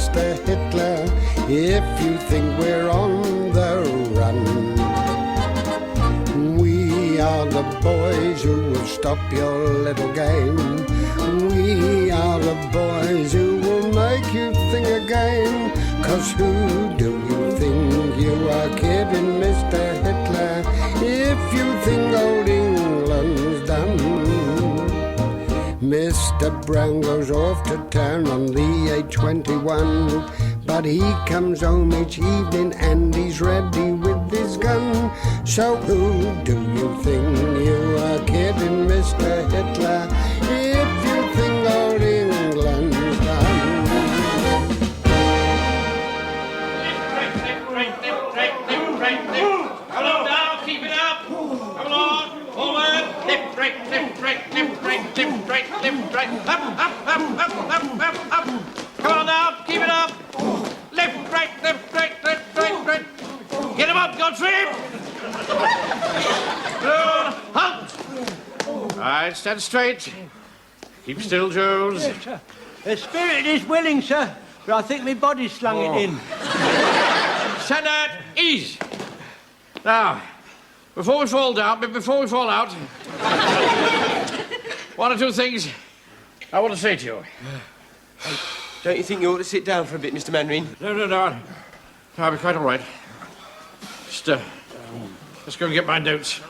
Mr. Hitler, if you think we're on the run. We are the boys who will stop your little game. We are the boys who will make you think again. 'Cause who do you think you are kidding, Mr. Hitler, if you think old England's done? Mr. Brown goes off to town on the A21, but he comes home each evening and he's ready with his gun. So who do you think you are kidding, Mr. Hitler, if you think old England's done? Come on now, keep it up. Come on, forward. Left, right, left, right, left, right, left, right, left, right. Up, up, up, up, up, up, up. Come on now, keep it up. Left, right, left, right, left, right, right. Get him up, Godfrey. Good. Halt. All right, stand straight. Keep still, Jones. Yes, sir. The spirit is willing, sir, but I think my body's slung it in. Stand at ease. Now, before we fall down, before we fall out, one or two things I want to say to you. Don't you think you ought to sit down for a bit, Mr. Mainwaring? No. I'll be quite all right. Just go and get my notes.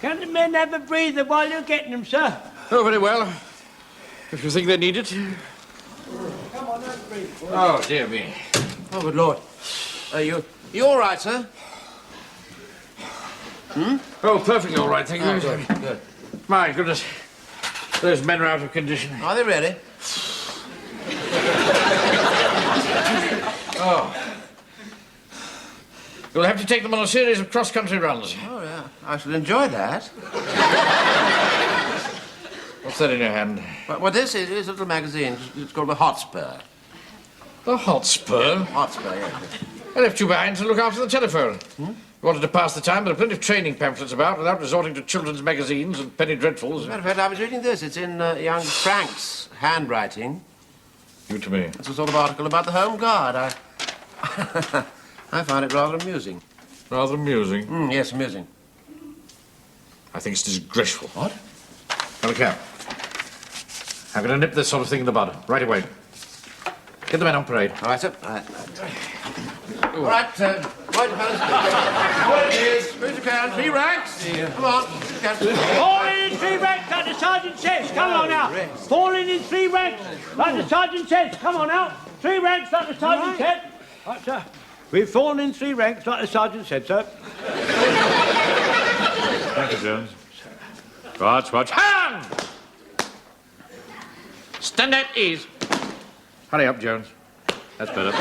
Can the men have a breather while you're getting them, sir? Oh, very well. If you think they need it. Come on, have a breathe. Oh, dear me. Oh, good Lord. You all right, sir? Oh, perfectly all right, thank you. Good. My goodness. Those men are out of condition. Are they really? Oh. You'll have to take them on a series of cross-country runs. Oh, yeah. I shall enjoy that. What's that in your hand? Well, this is a little magazine. It's called The Hotspur. The Hotspur? Hotspur, yes. I left you behind to look after the telephone. You wanted to pass the time. There are plenty of training pamphlets about without resorting to children's magazines and penny dreadfuls. As a matter of fact, I was reading this. It's in young Frank's handwriting. Give it to me. It's a sort of article about the Home Guard. I find it rather amusing. Rather amusing. Yes, amusing. I think it's disgraceful. What? Now, look here. I'm going to nip this sort of thing in the bud right away. Get the men on parade. All right, sir. All right, right, fellas. What it is, who's you can, 3 ranks. Come on, who's you can. Falling in 3 ranks, like the sergeant says. Come on now. Falling in 3 ranks, like the sergeant says. Come on now. 3 ranks, like the sergeant said. Right, sir. We've fallen in 3 ranks, like the sergeant said, sir. Thank you, Jones. Watch. Hand! Stand at ease. Hurry up, Jones. That's better.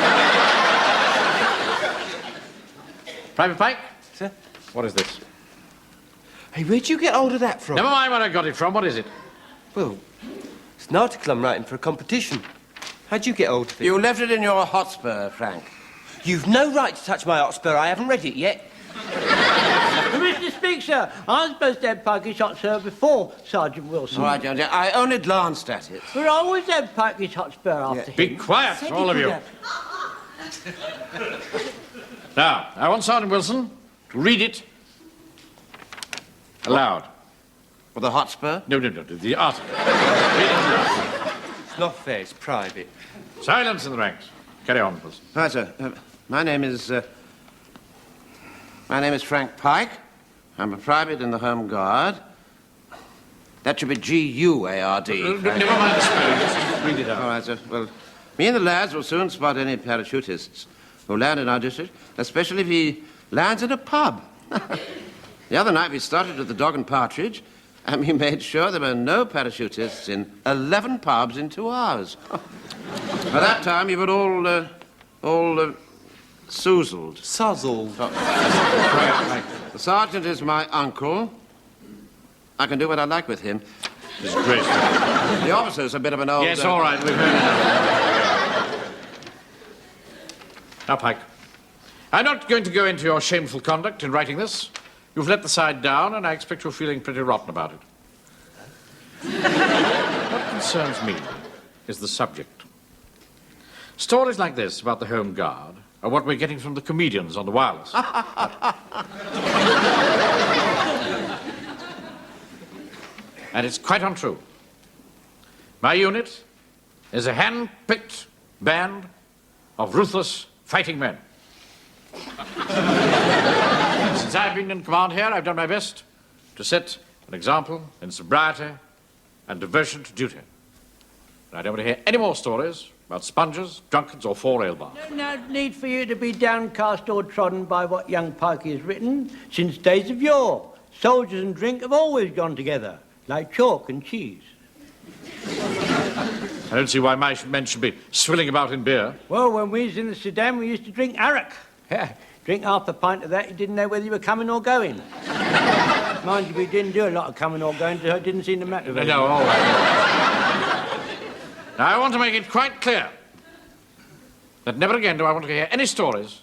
Private Pike? Sir? What is this? Hey, where'd you get hold of that from? Never mind where I got it from. What is it? Well, it's an article I'm writing for a competition. How'd you get hold of it? You left it in your Hotspur, Frank. You've no right to touch my Hotspur. I haven't read it yet. Permission to speak, sir. I was supposed to have Pikey shot, sir, before Sergeant Wilson. All right, Jones. I only glanced at it. But I always have Pikey Hotspur after him. Be quiet, all of you. Now, I want Sergeant Wilson to read it aloud. For the Hotspur? No, the article. Read it aloud. It's not fair. It's private. Silence in the ranks. Carry on, Wilson. Right, sir. My name is Frank Pike. I'm a private in the Home Guard. That should be G-U-A-R-D. Never mind the spelling. Just read it out. All right, sir. Well, me and the lads will soon spot any parachutists who land in our district, especially if he lands in a pub. The other night we started at the Dog and Partridge, and we made sure there were no parachutists in 11 pubs in 2 hours. By that time, you were all soozled. Suzzled. The sergeant is my uncle. I can do what I like with him. Disgraceful. The officer's a bit of an old... Yes, all right, we've heard enough. Now, Pike, I'm not going to go into your shameful conduct in writing this. You've let the side down, and I expect you're feeling pretty rotten about it. What concerns me is the subject. Stories like this about the Home Guard are what we're getting from the comedians on the wireless. And it's quite untrue. My unit is a hand-picked band of ruthless fighting men. Since I've been in command here, I've done my best to set an example in sobriety and devotion to duty. And I don't want to hear any more stories about spongers, drunkards, or four ale bars. No need for you to be downcast or trodden by what young Pikey has written. Since days of yore, soldiers and drink have always gone together, like chalk and cheese. I don't see why my men should be swilling about in beer. Well, when we was in the Sudan, we used to drink arrack. Yeah, drink half a pint of that, you didn't know whether you were coming or going. Mind you, we didn't do a lot of coming or going, so it didn't seem to matter. No, all right. Now, I want to make it quite clear that never again do I want to hear any stories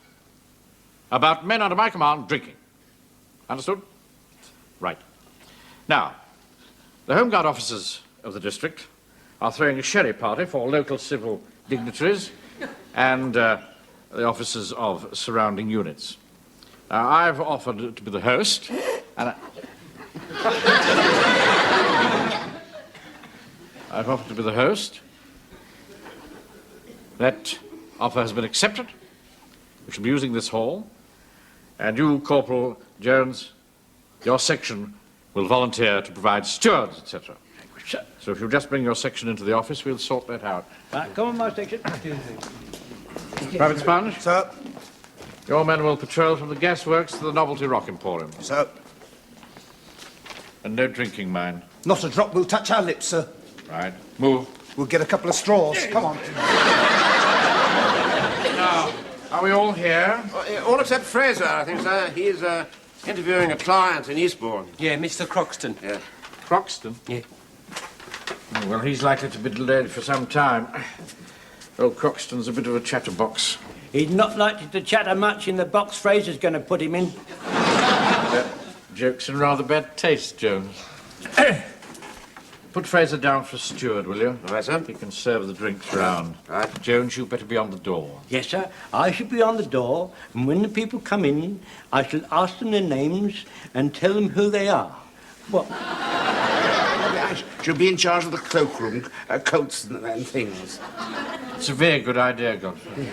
about men under my command drinking. Understood? Right. Now, the Home Guard officers of the district are throwing a sherry party for local civil dignitaries and the officers of surrounding units. Now, I've offered to be the host, and I've offered to be the host. That offer has been accepted. We shall be using this hall, and you, Corporal Jones, your section will volunteer to provide stewards, etc. So if you'll just bring your section into the office, we'll sort that out. Right, come on, my section. Private Sponge? Sir. Your men will patrol from the gasworks to the Novelty Rock Emporium. Sir. And no drinking, mind. Not a drop will touch our lips, sir. Right. Move. We'll get a couple of straws. Come on. Now, are we all here? All except Frazer, I think, sir. He's interviewing a client in Eastbourne. Yeah, Mr. Croxton. Yeah. Croxton? Yeah. Oh, well, he's likely to be delayed for some time. Old Croxton's a bit of a chatterbox. He's not likely to chatter much in the box Frazer's going to put him in. That joke's in rather bad taste, Jones. Put Frazer down for a steward, will you? All right, sir. He can serve the drinks round. Right. Jones, you better be on the door. Yes, sir. I shall be on the door, and when the people come in, I shall ask them their names and tell them who they are. What? I shall be in charge of the cloakroom, coats and things. It's a very good idea, Godfrey.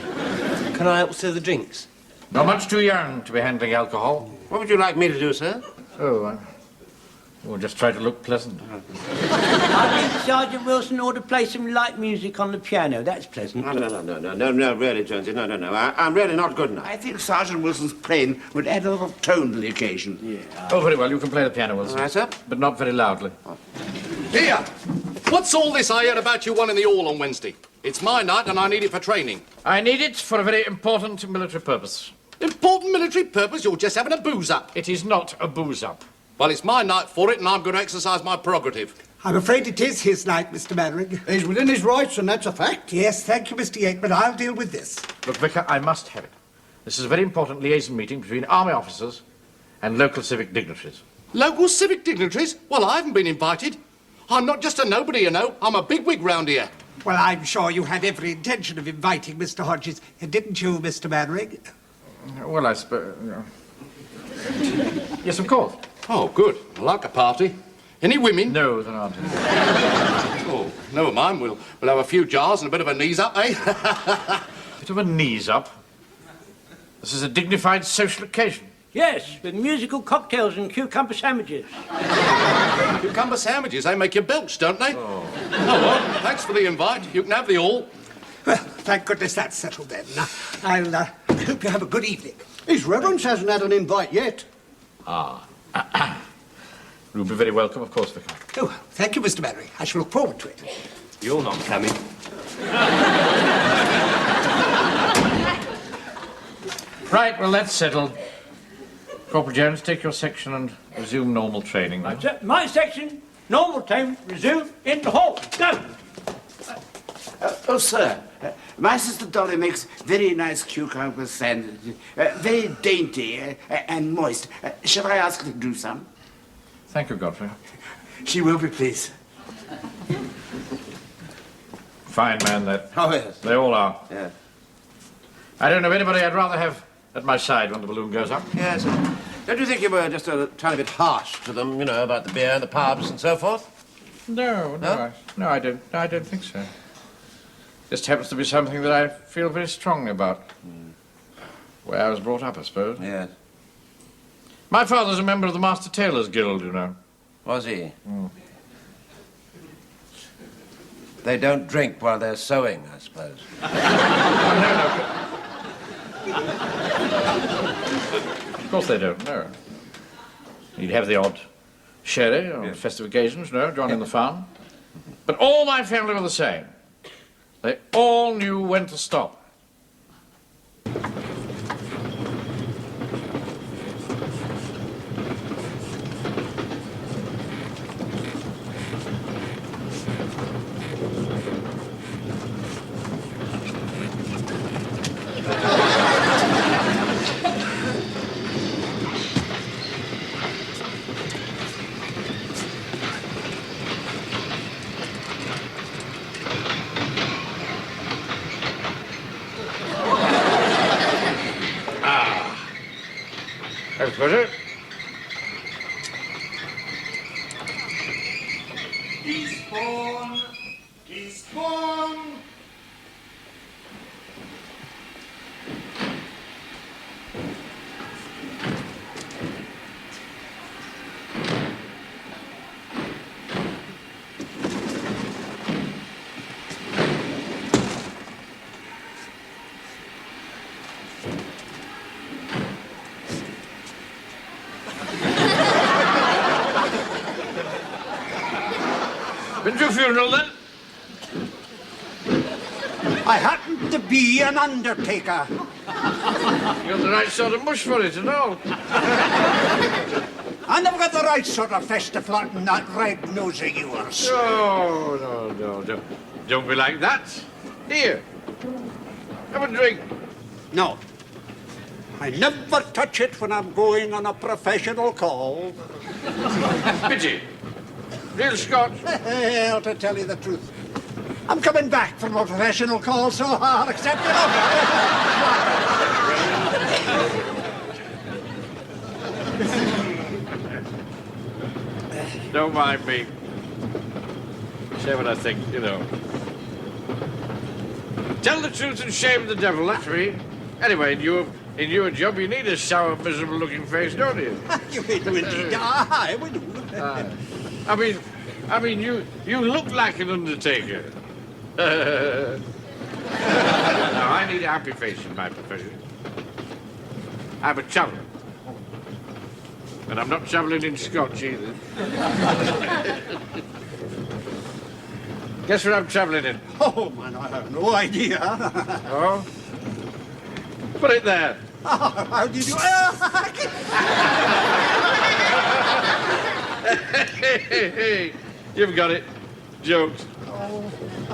Can I help serve the drinks? Not much too young to be handling alcohol. What would you like me to do, sir? Oh, we'll just try to look pleasant. I think Sergeant Wilson ought to play some light music on the piano. That's pleasant. No, really, Jonesy, no. I'm really not good enough. I think Sergeant Wilson's playing would add a little tone to the occasion. Yeah. Oh, very well, you can play the piano, Wilson. All right, sir. But not very loudly. Here! What's all this I heard about you wanting the Hall on Wednesday? It's my night and I need it for training. I need it for a very important military purpose. Important military purpose? You're just having a booze-up. It is not a booze-up. Well, it's my night for it and I'm going to exercise my prerogative. I'm afraid it is his night, Mr. Mainwaring. He's within his rights, and that's a fact. Yes, thank you, Mr. Yates, but I'll deal with this. Look, Vicar, I must have it. This is a very important liaison meeting between army officers and local civic dignitaries. Local civic dignitaries? Well, I haven't been invited. I'm not just a nobody, you know. I'm a bigwig round here. Well, I'm sure you had every intention of inviting Mr. Hodges, didn't you, Mr. Mainwaring? Well, I suppose... Yes, of course. Oh, good. I like a party. Any women? No, there aren't any. Oh, never mind. We'll have a few jars and a bit of a knees up, eh? Bit of a knees up. This is a dignified social occasion. Yes, with musical cocktails and cucumber sandwiches. Cucumber sandwiches, they make you belch, don't they? Oh, well, thanks for the invite. You can have the all. Well, thank goodness that's settled then. I'll hope you have a good evening. His Reverence hasn't had an invite yet. You'll be very welcome, of course, Vicar. Oh, thank you, Mr. Mainwaring. I shall look forward to it. You're not coming. Right, well, that's settled. Corporal Jones, take your section and resume normal training. Right, sir. My section, normal time, resume in the hall. Go! Oh, sir, my sister Dolly makes very nice cucumber sandwiches, very dainty and moist. Shall I ask her to do some? Thank you, Godfrey. She will be pleased. Fine man, that. Oh, yes. They all are. Yeah. I don't know anybody I'd rather have at my side when the balloon goes up. Yes. Don't you think you were just a tiny bit harsh to them, you know, about the beer and the pubs and so forth? No, No? I don't. I don't think so. Just happens to be something that I feel very strongly about. Where I was brought up, I suppose. Yes. My father's a member of the Master Tailors Guild, you know. Was he? They don't drink while they're sewing, I suppose. Of course they don't, no. You'd have the odd sherry on festive occasions, no, join in the fun. But all my family were the same. They all knew when to stop. Thanks, Frazer. Teaspoon. Been to a funeral, then? I happen to be an undertaker. You got the right sort of mush for it and all. And I've got the right sort of flesh to flatten that red nose of yours. No. Don't be like that. Here, have a drink. No. I never touch it when I'm going on a professional call. Pity. Real Scotch. Well, to tell you the truth, I'm coming back from a professional call, so I'll accept it. Don't mind me. Say what I think, you know. Tell the truth and shame the devil, that's me. Anyway, in your job, you need a sour, miserable-looking face, don't you? You do indeed. I would do. I mean, you look like an undertaker. No, I need a happy face in my profession. I'm a traveller. And I'm not travelling in Scotch either. Guess what I'm travelling in? Oh, man, I have no idea. Oh? Put it there. Oh, how did you... You've got it. Jokes.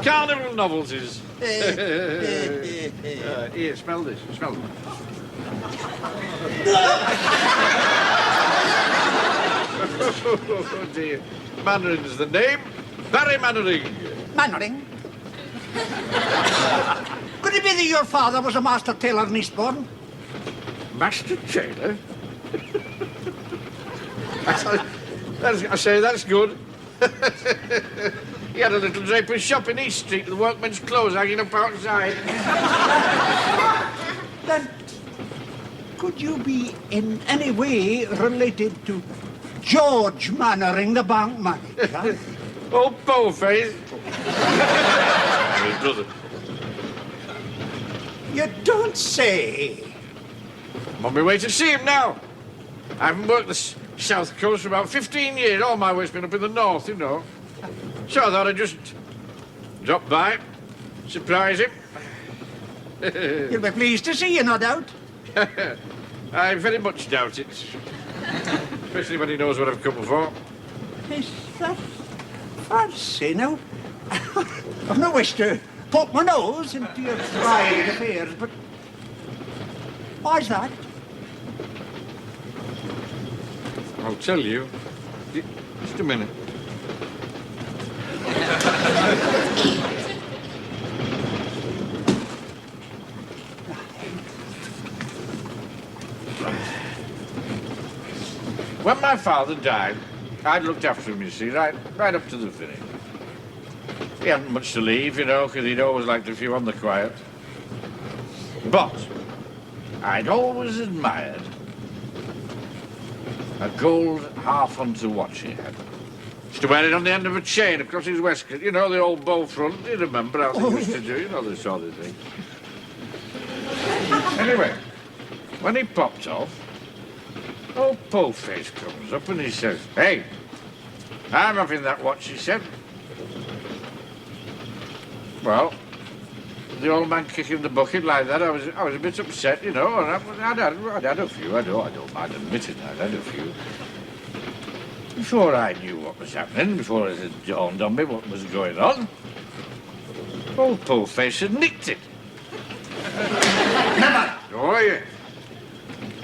Carnival novelties. Here, smell this. Smell it. Oh, dear. Mannering's the name. Barry Mannering. Mainwaring? Could it be that your father was a master tailor in Eastbourne? Master tailor? I say, that's good. He had a little draper's shop in East Street with workmen's clothes hanging up outside. Then, could you be in any way related to George Mainwaring, the bank manager? Old Bowface. His brother. You don't say. I'm on my way to see him now. I haven't worked the South Coast for about 15 years. All my work's been up in the North, you know. So I thought I'd just drop by, surprise him. You'll be pleased to see you, no doubt. I very much doubt it. Especially when he knows what I've come for. Is that fancy now? I've no wish to poke my nose into your private affairs, but why's that? I'll tell you. Just a minute. my father died, I'd looked after him, you see, right up to the finish. He hadn't much to leave, you know, because he'd always liked a few on the quiet. But I'd always admired a gold half-unto watch he had. Used to wear it on the end of a chain across his waistcoat. You know, the old bow front. You remember how they used to do, you know, this sort of thing. Anyway, when he popped off, old Poleface comes up and he says, "Hey, I'm having that watch," he said. Well, the old man kicking the bucket like that, I was a bit upset, you know, and I'd had a few. I don't mind admitting I'd had a few. Before I knew what was happening, before it had dawned on me what was going on, old Poleface had nicked it. Never! Oh, yeah.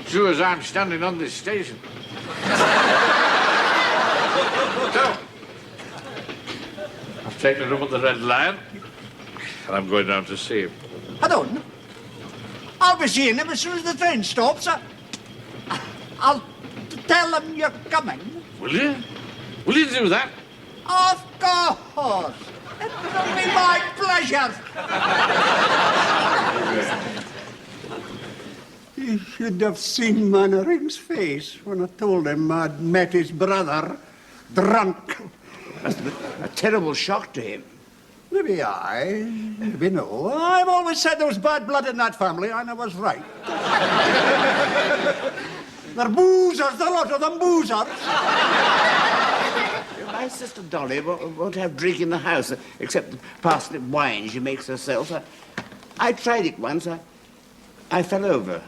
True as I'm standing on this station. So, I've taken him up at the Red Lion, and I'm going down to see him. Hold on. I'll be seeing him as soon as the train stops. I'll tell him you're coming. Will you? Will you do that? Of course. It will be my pleasure. You should have seen Mainwaring's face when I told him I'd met his brother drunk. Must have been a terrible shock to him. Maybe I, maybe no. I've always said there was bad blood in that family, and I was right. They're boozers, the lot of them boozers. My sister Dolly won't have drink in the house, except the parsnip wine she makes herself. I tried it once. I fell over.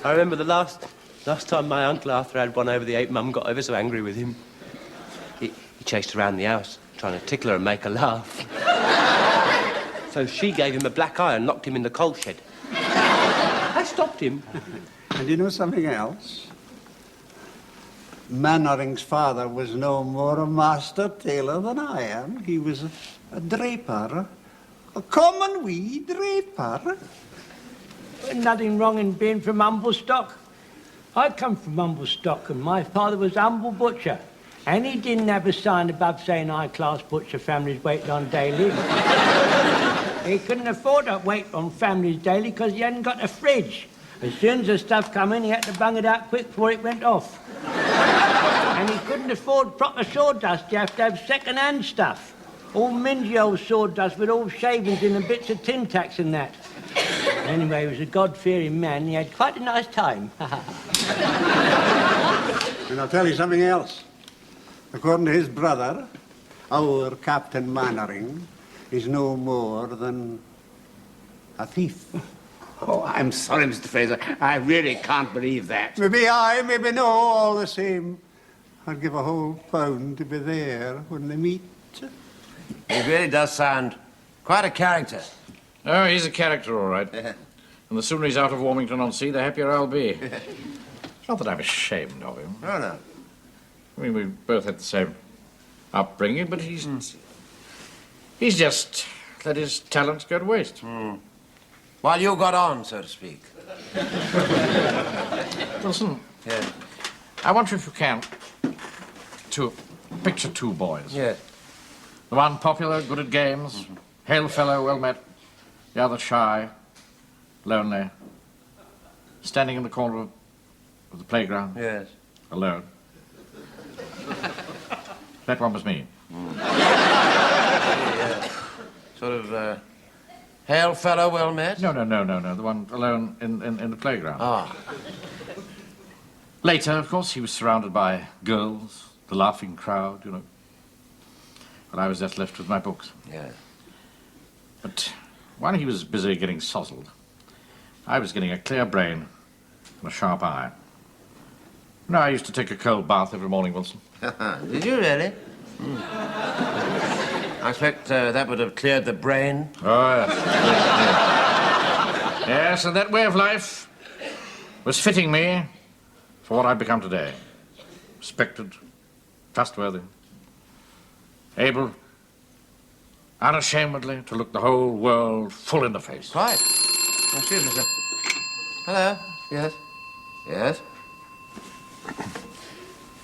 I remember the last time my Uncle Athur had one over the ape, Mum got ever so angry with him. He chased her around the house, trying to tickle her and make her laugh. So she gave him a black eye and locked him in the coal shed. I stopped him. And you know something else? Mainwaring's father was no more a master tailor than I am. He was a draper. A common wee draper. Nothing wrong in being from humble stock. I come from humble stock, and my father was humble butcher. And he didn't have a sign above saying high-class butcher families waiting on daily. He couldn't afford to wait on families daily because he hadn't got a fridge. As soon as the stuff come in, he had to bung it out quick before it went off. And he couldn't afford proper sawdust. You have to have second-hand stuff. All mingy old sawdust with all shavings in and bits of tin tacks and that. Anyway, he was a God-fearing man. He had quite a nice time. And I'll tell you something else. According to his brother, our Captain Mainwaring is no more than a thief. Oh, I'm sorry, Mr. Frazer. I really can't believe that. Maybe I, maybe no, all the same. I'd give a whole pound to be there when they meet. He really does sound quite a character. Oh, he's a character, all right. And the sooner he's out of Warmington-on-Sea, the happier I'll be. It's not that I'm ashamed of him. No, no. I mean, we both had the same upbringing, but he's just let his talents go to waste. While you got on, so to speak. Listen. Yeah. I want you, if you can, to picture two boys. Yes. The one popular, good at games, hail fellow, well met. The other shy, lonely, standing in the corner of the playground. Yes. Alone. That one was me. Sort of, hail fellow, well met? No. The one alone in the playground. Ah. Later, of course, he was surrounded by girls, the laughing crowd, you know. But I was just left with my books. Yeah. But while he was busy getting sozzled, I was getting a clear brain and a sharp eye. You know, I used to take a cold bath every morning, Wilson. Did you really? I expect that would have cleared the brain. Oh, yes. Yes, and that way of life was fitting me for what I've become today. Respected, trustworthy, able, unashamedly to look the whole world full in the face. Quite. Excuse me, sir. Hello. Yes. Yes?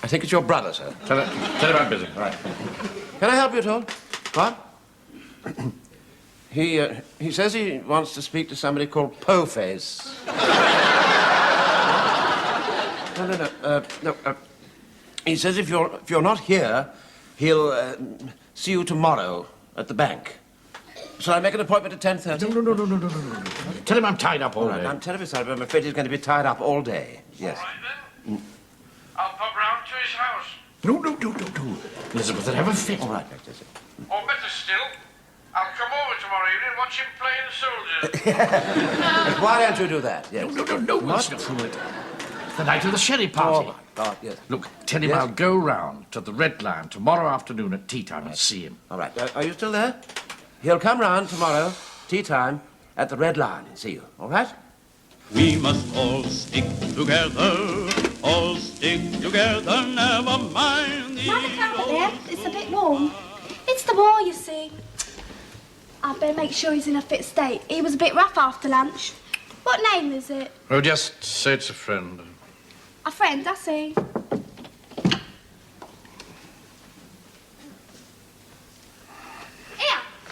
I think it's your brother, sir. Tell him I'm busy. All right. Can I help you at all? What? He says he wants to speak to somebody called Po-Face. No. He says if you're not here, he'll see you tomorrow at the bank. Shall I make an appointment at 10:30? No. Tell him I'm tied up all day. I'm terribly sorry, but I'm afraid he's going to be tied up all day. Yes. All right, then. I'll pop round to his house. No. Elizabeth, have a fit. All right, Doctor. Or better still, I'll come over tomorrow evening and watch him playing soldiers. Why don't you do that? Yes. No. What? It's the night of the sherry party. Oh, my God, yes. Look, tell him Yes? I'll go round to the Red Lion tomorrow afternoon at tea time and see him. All right. Are you still there? He'll come round tomorrow, tea time, at the Red Lion and see you. All right? We must all stick together, never mind the Have a carpet there. It's a bit warm. It's the war, you see. I'd better make sure he's in a fit state. He was a bit rough after lunch. What name is it? Oh, just say it's a friend. A friend, I see.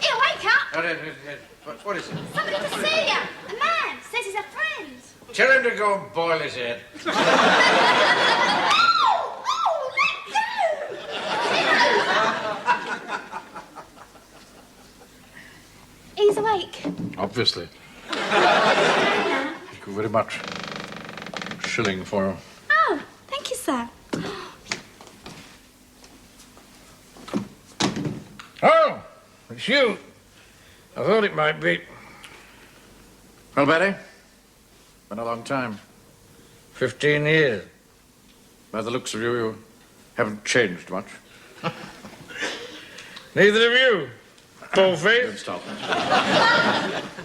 Here, wake up! What is it? Somebody to see you. A man says he's a friend. Tell him to go and boil his head. He's awake. Obviously. Thank you very much. Shilling for him. Oh, thank you, sir. Oh, it's you. I thought it might be. Well, Betty, been a long time. 15 years. By the looks of you, you haven't changed much. Neither of you. Po-Face. Stop.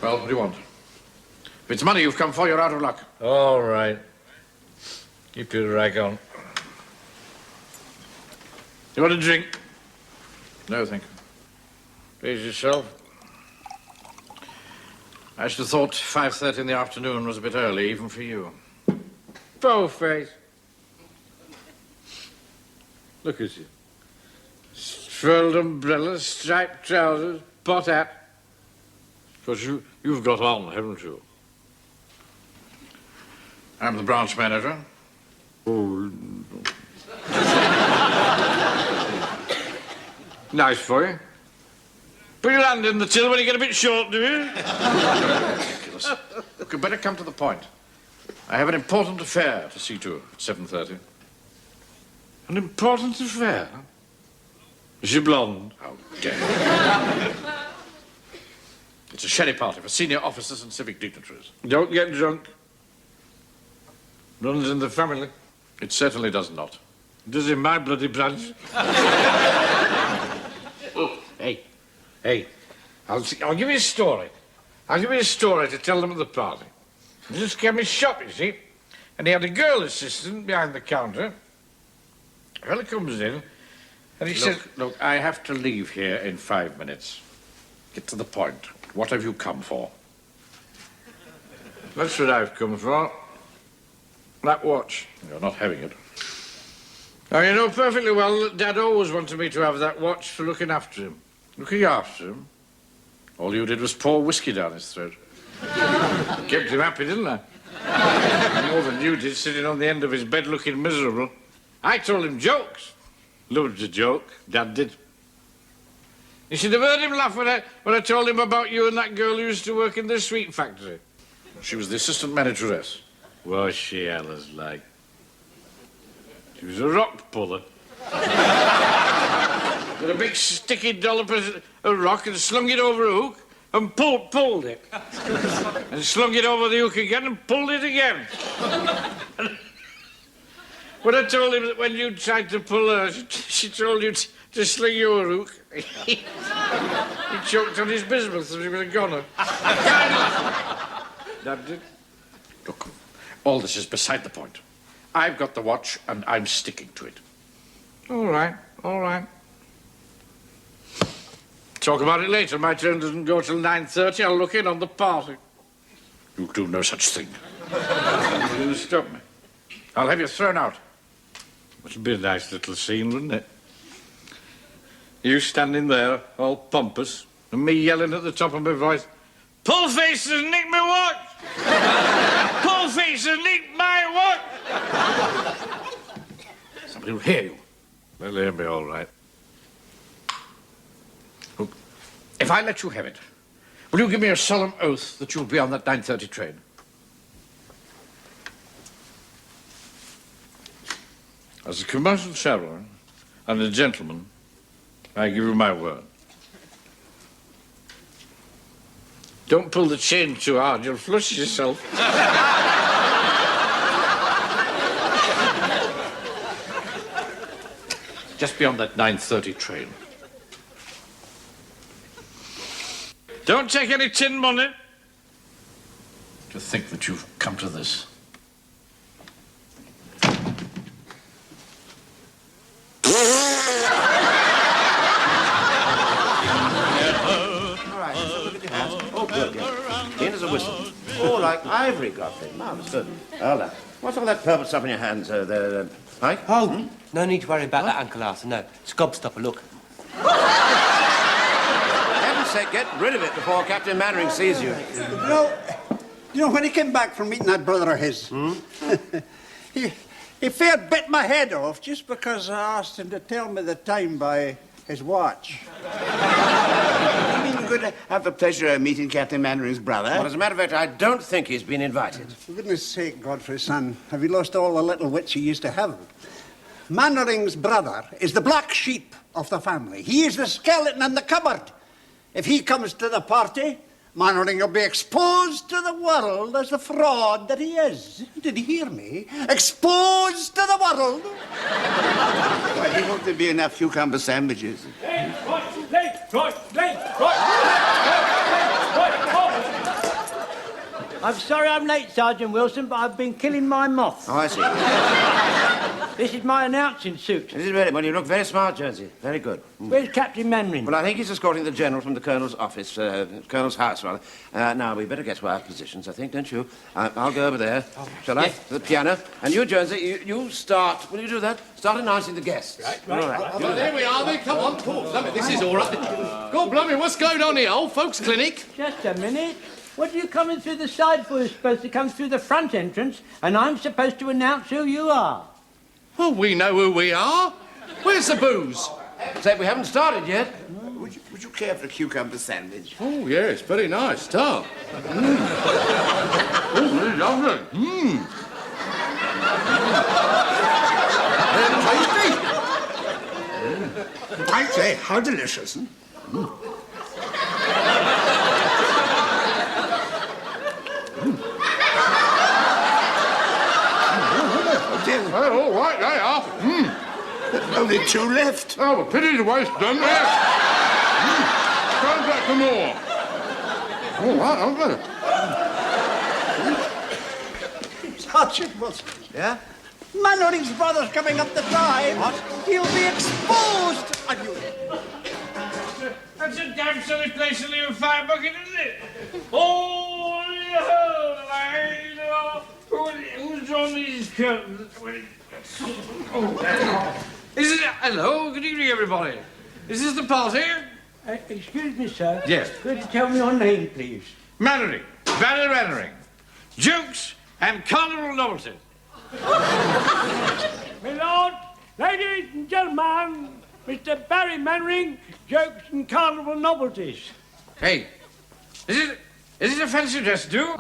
Well, what do you want? If it's money you've come for, you're out of luck. All right. Keep your rag on. You want a drink? No, thank you. Please yourself. I should have thought 5:30 in the afternoon was a bit early, even for you. Po-Face. Look at you. Furled umbrella, striped trousers, pot hat. Because you've got on, haven't you? I'm the branch manager. Oh. Nice for you. Put your hand in the till when you get a bit short, do you? Ridiculous. Look, you'd better come to the point. I have an important affair to see to at 7:30. An important affair? Is she blonde? How dare you. It's a sherry party for senior officers and civic dignitaries. Don't get drunk. Runs in the family. It certainly does not. It does in my bloody branch. Oh, hey. I'll give you a story. I'll give you a story to tell them at the party. He just came his shop, you see. And he had a girl assistant behind the counter. A fella comes in, and he says, Look, I have to leave here in 5 minutes. Get to the point. What have you come for? That's what I've come for. That watch. You're not having it. Now, you know perfectly well that Dad always wanted me to have that watch for looking after him. Looking after him? All you did was pour whiskey down his throat. Kept him happy, didn't I? More than you did, sitting on the end of his bed looking miserable. I told him jokes. Loved a joke. Dad did. You should have heard him laugh when I told him about you and that girl who used to work in the sweet factory. She was the assistant manageress. Was she, Alice, like? She was a rock puller. Got a big sticky dollop of a rock and slung it over a hook and pulled it. And slung it over the hook again and pulled it again. When I told him that when you tried to pull her, she told you to sling your hook, he choked on his bismuth as he was a goner. That did. Look, all this is beside the point. I've got the watch and I'm sticking to it. All right. Talk about it later. My turn doesn't go till 9:30. I'll look in on the party. You'll do no such thing. You stop me. I'll have you thrown out. Which would be a nice little scene, wouldn't it? You standing there, all pompous, and me yelling at the top of my voice, "Pull face has nicked my watch! Pull face has nicked my watch!" Somebody will hear you. They'll hear me all right. Look, if I let you have it, will you give me a solemn oath that you'll be on that 9:30 train? As a commercial traveller and a gentleman, I give you my word. Don't pull the chain too hard, you'll flush yourself. Just be on that 9:30 train. Don't take any tin money. To think that you've come to this. Clean as a whistle. Oh, like ivory, Godfrey. Marvellous good. Hold on. What's all that purple stuff in your hands there, Pike? Oh, no need to worry about that, Uncle Arthur. No, it's gobstopper, look. For heaven's sake, get rid of it before Captain Mainwaring sees you. You know, when he came back from meeting that brother of his, he fair bit my head off just because I asked him to tell me the time by his watch. You mean you're going to have the pleasure of meeting Captain Mainwaring's brother? Well, as a matter of fact, I don't think he's been invited. For goodness sake, Godfrey, son, have you lost all the little wits you used to have? Mainwaring's brother is the black sheep of the family. He is the skeleton in the cupboard. If he comes to the party, Mainwaring will be exposed to the world as the fraud that he is. Did you hear me? Exposed to the world. Well, he won't there be enough cucumber sandwiches. I'm sorry I'm late, Sergeant Wilson, but I've been killing my moths. Oh, I see. This is my announcing suit. This is really, well, you look very smart, Jonesy. Very good. Where's Captain Mainwaring? Well, I think he's escorting the General from the Colonel's office, Colonel's house, rather. Now, we better get to our positions, I think, don't you? I'll go over there, shall I? Yes. To the piano. And you, Jonesy, you start, will you do that? Start announcing the guests. Right. All right. Well, there we are, then. Come on, talk. Blimey, this is all right. God, blimey, what's going on here? Old folks' clinic? Just a minute. What are you coming through the side for? You're supposed to come through the front entrance, and I'm supposed to announce who you are. Well, we know who we are. Where's the booze? Say, we haven't started yet. Would you care for a cucumber sandwich? Oh, yes, very nice. Tough. Oh, really lovely. Very tasty. I say, how delicious. Oh, all right, they are. Only two left. Oh, a pity to waste them there. Go back for more. All right, aren't they? Sergeant Wilson. Yeah? Mainwaring's brother's coming up the drive. What? He'll be exposed. And you... That's a damn silly place to leave a fire bucket, isn't it? Oh, who's on these curtains? Is it? Hello, good evening, everybody. Is this the party? Excuse me, sir. Yes. Could you tell me your name, please? Mainwaring, Barry Mainwaring. Jokes and carnival novelties. My lord, ladies and gentlemen, Mr. Barry Mainwaring, jokes and carnival novelties. Hey, is it a fancy dress, too?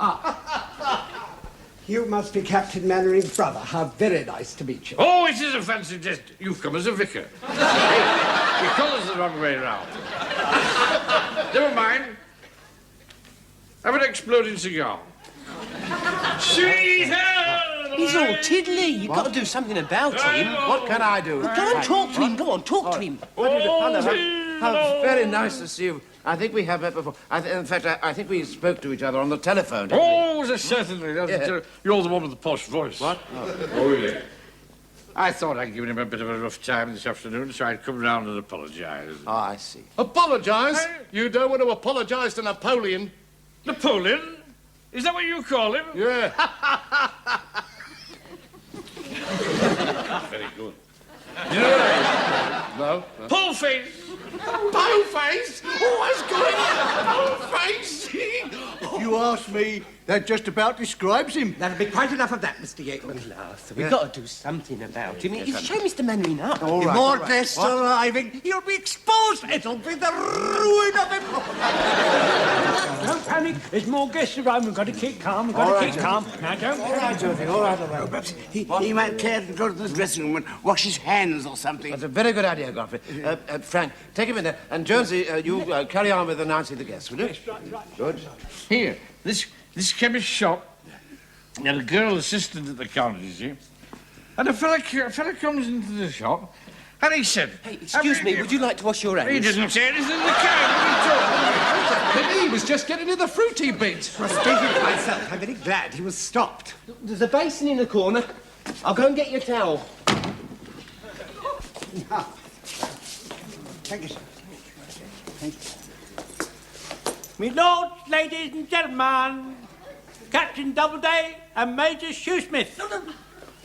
You must be Captain Mainwaring's brother. How very nice to meet you. Oh, it is a fancy dress. You've come as a vicar. Hey, your collar's the wrong way round. Never mind. Have an exploding cigar. Sweetheart! He's all tiddly. You've got to do something about him. What can I do? Go and talk to him. Go on, talk to him. How very nice to see you. I think we have met before. In fact, I think we spoke to each other on the telephone. Oh, certainly. You're the one with the posh voice. What? Oh, really? I thought I'd given him a bit of a rough time this afternoon, so I'd come round and apologise. Oh, I see. Apologise? You don't want to apologise to Napoleon. Napoleon? Is that what you call him? Yeah. Good. You know what I mean? No? Pull face! Pale face? What's going on? Pale face? If you ask me, that just about describes him. That'll be quite enough of that, Mr. Yateman. Arthur, we've got to do something about him. Show Mr. Mainwaring up. All right, More all right. guests arriving. He'll be exposed. It'll be the ruin of him. Don't panic. There's more guests around. We've got to keep calm. We've got to keep calm. Now, don't panic. All right. Perhaps he might care to go to the dressing room and wash his hands or something. That's a very good idea, Godfrey. Frank, take him in there. And Jonesy, you carry on with announcing the guests, will you? Good. Here, this chemist's shop. Had a girl assistant at the counter, you see. And a fella comes into the shop, and he said... Hey, excuse me, would you like to wash your hands? He didn't say anything in the can. What are you talking about? He was just getting to the fruity bit. Well, speaking for myself, I'm very glad he was stopped. There's a basin in the corner. I'll go and get your towel. Thank you, sir. Thank you. Me lords, ladies and gentlemen, Captain Doubleday and Major Shoesmith.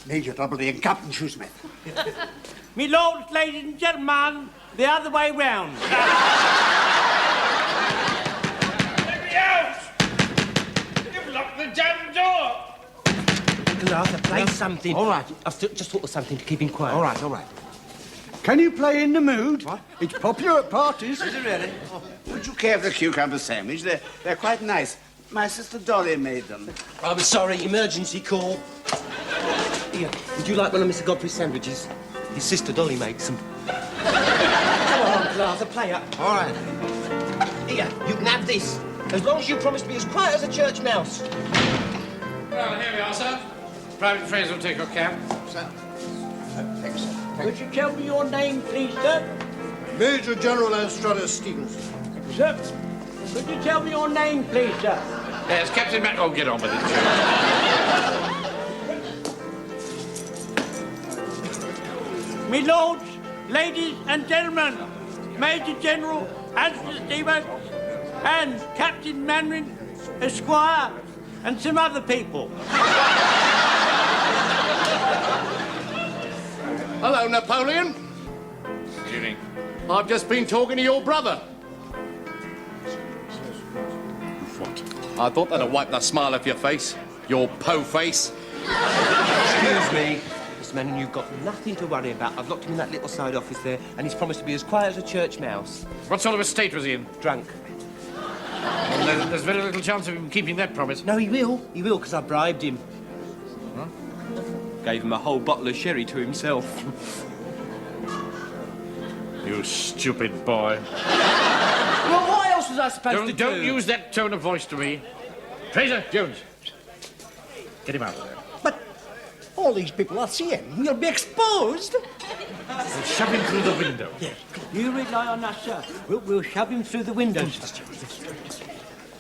Major Doubleday and Captain Shoesmith. Me lords, ladies and gentlemen, the other way round. Let me out! You've locked the damn door! Uncle Arthur, play something. All right. I've just thought of something to keep him quiet. All right, all right. Can you play In the Mood? What? It's popular at parties. Is it really? Would you care for the cucumber sandwich? They're quite nice. My sister Dolly made them. I'm sorry, emergency call. Here, would you like one of Mr. Godfrey's sandwiches? His sister Dolly makes them. Come on, Uncle Arthur, play up. All right. Here, you can have this. As long as you promise to be as quiet as a church mouse. Well, here we are, sir. Private Frazer will take your cab. Sir. Thank you, sir. Would you tell me your name, please, sir? Major General Anstruther Stevens. Sir, could you tell me your name, please, sir? Yes, Captain Mac. Oh, get on with it. Me lords, ladies and gentlemen, Major General Athur Stevens and Captain Mainwaring, Esquire, and some other people. Hello, Napoleon. Judy. I've just been talking to your brother. What? I thought that'd wipe the smile off your face. Your po-face. Excuse me. Mr. Mainwaring, you've got nothing to worry about. I've locked him in that little side office there, and he's promised to be as quiet as a church mouse. What sort of a state was he in? Drunk. Well, there's very little chance of him keeping that promise. No, he will. He will, because I bribed him. Huh? Gave him a whole bottle of sherry to himself. You stupid boy. Well, what else was I supposed to do? Don't use that tone of voice to me. Frazer, Jones. Get him out of there. But all these people are seeing. He'll be exposed. We'll shove him through the window. Yes, you rely on us, sir. We'll shove him through the windows.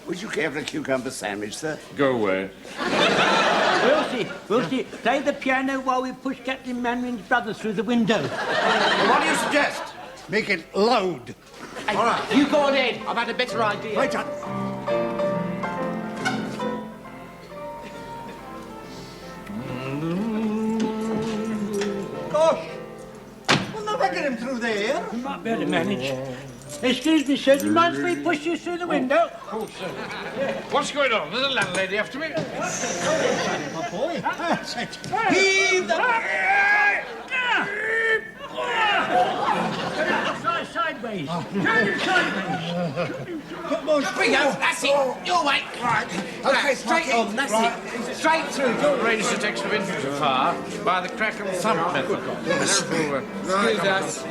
Would you care for a cucumber sandwich, sir? Go away. We'll see. We'll see. Play the piano while we push Captain Mainwaring's brother through the window. Well, what do you suggest? Make it loud. Hey, all right. You go on ahead. I've had a better idea. Right on. Gosh. We'll never get him through there. We might be able to manage. Excuse me, sir. Do you mind if we push you through the window? Of course, sir. What's going on? There's a landlady after me. My boy. Heave the... Try sideways. Turn it sideways. Come on, Bring out. That's it. Your way. Right. Okay, straight on. That's it. Straight through. Arrange to take some infantry fire by the crack and thump method. Excuse us.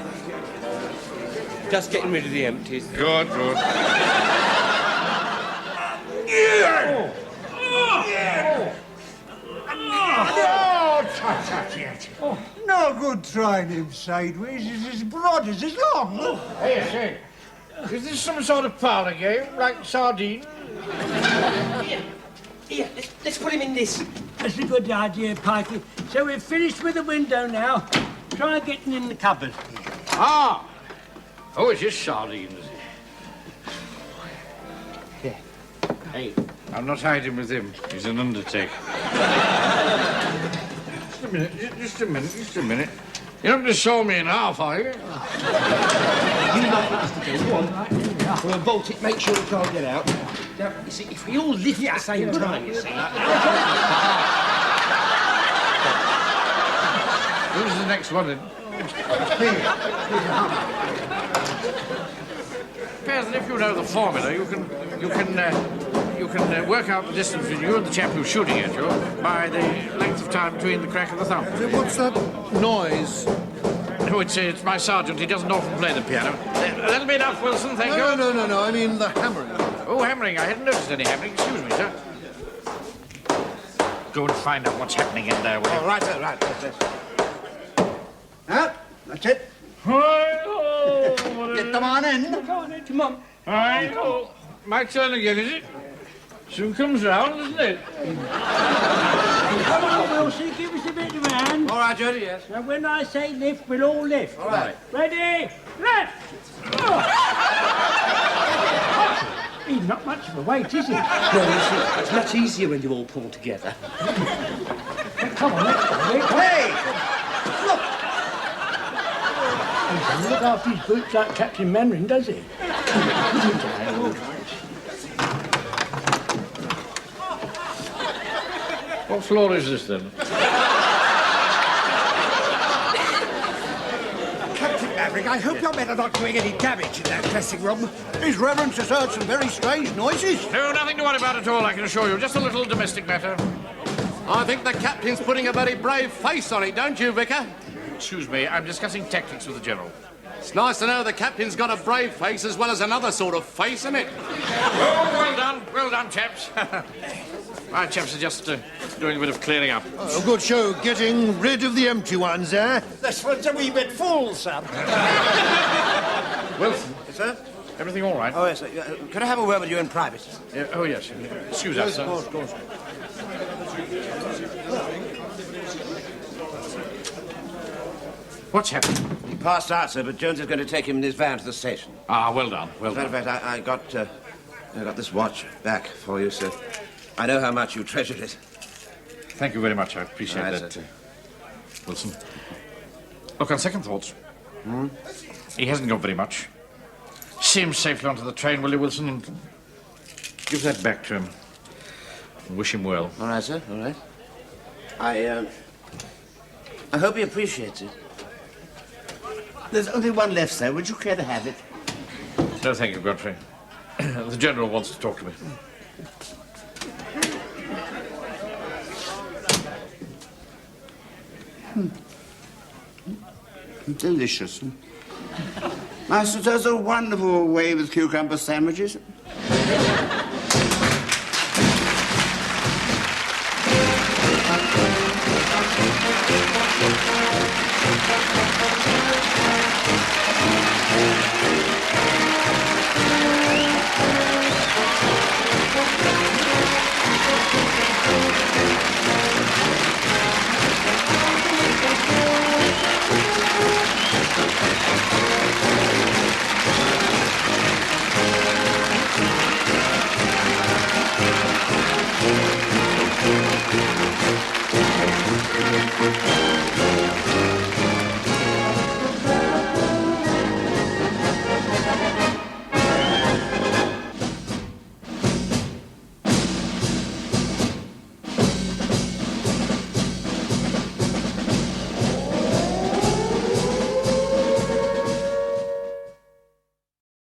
Just getting rid of the empties. Good, good. No good trying him sideways. He's as broad as his long. Hey, is this some sort of parlour game, like sardine? Here, let's put him in this. That's a good idea, Pikey. So we're finished with the window now. Try getting in the cupboard. Ah! Oh, it's just sardines. Yeah. Hey, I'm not hiding with him. He's an undertaker. Just a minute. You're not going to saw me in half, are you? You like us to go. Go on. We'll bolt it, make sure we can't get out. Now, you see, if we all lift at the same time, you see... Who's the next one then? Appears that if you know the formula, you can work out the distance between you and the chap who's shooting at you by the length of time between the crack of the thumb. What's that noise? Oh, it's my sergeant. He doesn't often play the piano. That'll be enough, Wilson, thank you. No, I mean the hammering. Oh, hammering. I hadn't noticed any hammering. Excuse me, sir. Go and find out what's happening in there, will you? Oh, right, sir, right. That's it. Get them on in. Come on. All right. Oh, my turn again, is it? Soon comes round, isn't it? Come on, Wilson, give us a bit of a hand. All right, Jody, yes. Now, when I say lift, we'll all lift. All right. Ready? Lift! Oh. He's not much of a weight, is he? No, you see, it's much easier when you all pull together. Come on, let's go. Hey! He doesn't look after his boots like Captain Mainwaring, does he? What floor is this, then? Captain Maverick, I hope your men are not doing any damage in that dressing room. His Reverence has heard some very strange noises. No, nothing to worry about at all, I can assure you. Just a little domestic matter. I think the captain's putting a very brave face on it, don't you, Vicar? Excuse me, I'm discussing tactics with the General. It's nice to know the captain's got a brave face as well as another sort of face, isn't it? Oh, well done, chaps. My chaps are just doing a bit of clearing up. Oh, good show, getting rid of the empty ones, eh? This one's a wee bit full, sir. Wilson. Yes, sir? Everything all right? Oh, yes, sir. Could I have a word with you in private? Yeah, oh, yes. Excuse us, sir. Of course. What's happened? He passed out, sir, but Jones is going to take him in his van to the station. Ah, well done, well As a matter done. of fact, I got this watch back for you, sir. I know how much you treasured it. Thank you very much. I appreciate All right, that, sir. Wilson. Look, on second thoughts, he hasn't got very much. See him safely onto the train, will you, Wilson? And give that back to him. And wish him well. All right, sir, all right. I hope he appreciates it. There's only one left, sir. Would you care to have it? No, thank you, Godfrey. The General wants to talk to me. Delicious. Master does a wonderful way with cucumber sandwiches.